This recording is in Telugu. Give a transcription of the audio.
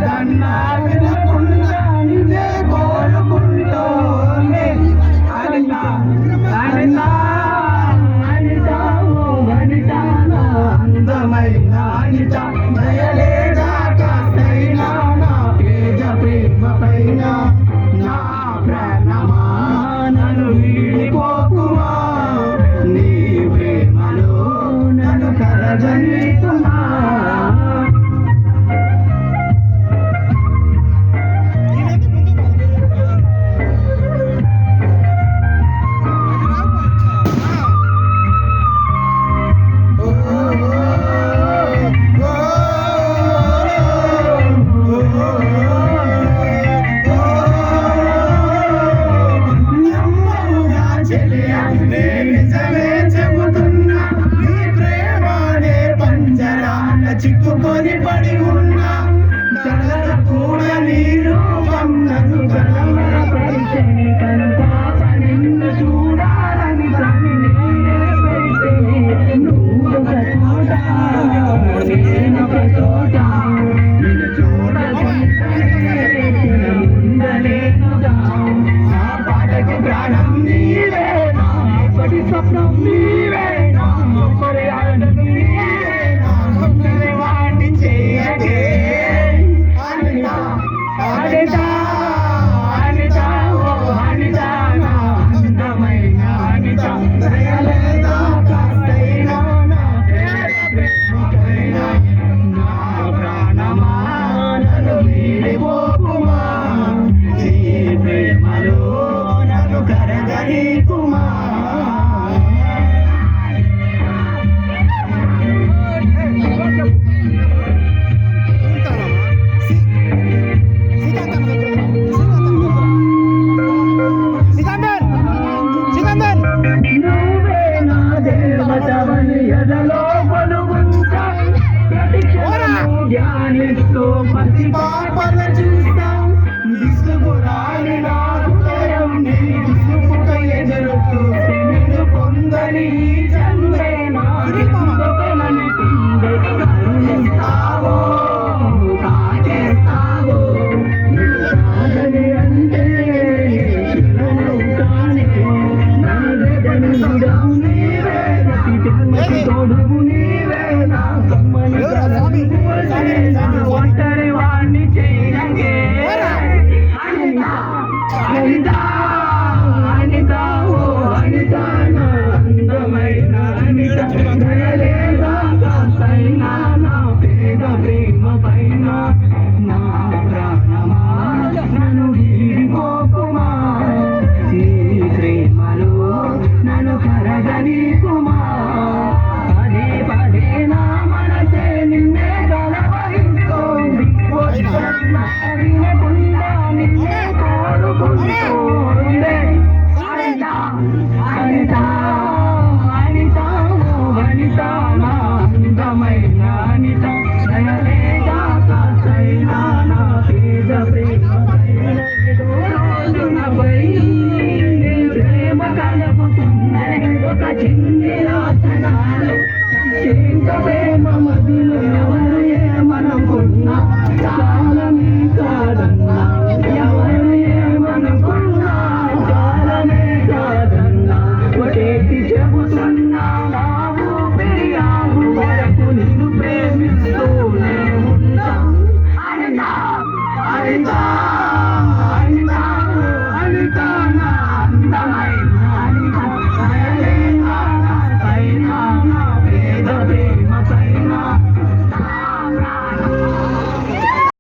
దన్నా వినకుండా నిన్నే కోరుకుంటోంది అనిత అనిత అనిత ఓ అనిత నా అందమైన అనిత దయలేదా కాస్తైనా నా పేద ప్రేమ పైన నా ప్రాణమా నన్ను వీడిపోకుమా నీ ప్రేమలో నన్ను కరగనీకుమా చిక్కుకొని పడి ఉన్నా కళల కూడా నీ రూపం నన్ను కలవరపడితే కనుక నిన్ను చూడాలని నువ్వు ఒక చోట నేను ఒక చోట నిన్ను చూడలేనుగా నా పాటకి ప్రాణం నీవే నా అప్పటి స్వప్నం నీవే నా ఒక్కరి ఆడ నీవే అనిత అనిత ఓ అనిత నా అందమైన అనిత దయలేదా కాస్తైనా నా ప్రేమకైన నా ప్రాణమా నన్ను వీడిపోకుమా నీ ప్రేమలో నన్ను కరగనీకుమా నువ్వే నా దేవతవని ఎదలో కొలుగుంటా ప్రతి క్షణము ధ్యానిస్తూ పసి పాపల చూస్తా విసుగురాని నా హృదయం నీ విసుపుక ఎదురు చూస్తే నిన్ను పొందని జన్మే నాకెందుకనని కరుణిస్తావో కాచేస్తావో కాదని అంటే తోడుగు నీవే నా కమ్మని ఒంటరి వాణ్ణి చేయగే అనిత అనిత అనిత ఓ అనిత నా అందమైన అనిత దయలేదా కాస్తైనా నా పేద ప్రేమ పైన నా ప్రాణమా నన్ను వీడిపోకుమా నీ ప్రేమలో నన్ను కరగనీకుమా పదే పదే నా మనసే నిన్నే కలవరిస్తోంది వినకుండా నిన్నే కోరుకుంటోంది అనిత అనిత అనిత ఓ అనిత నా అందమైన అనిత దయలేదా కాస్తైనా నా పేద ప్రేమ రోజునపై ప్రేమ కలుగుతున్నది ఒక చిన్ని రాతనాలు ప్రేమ మధులు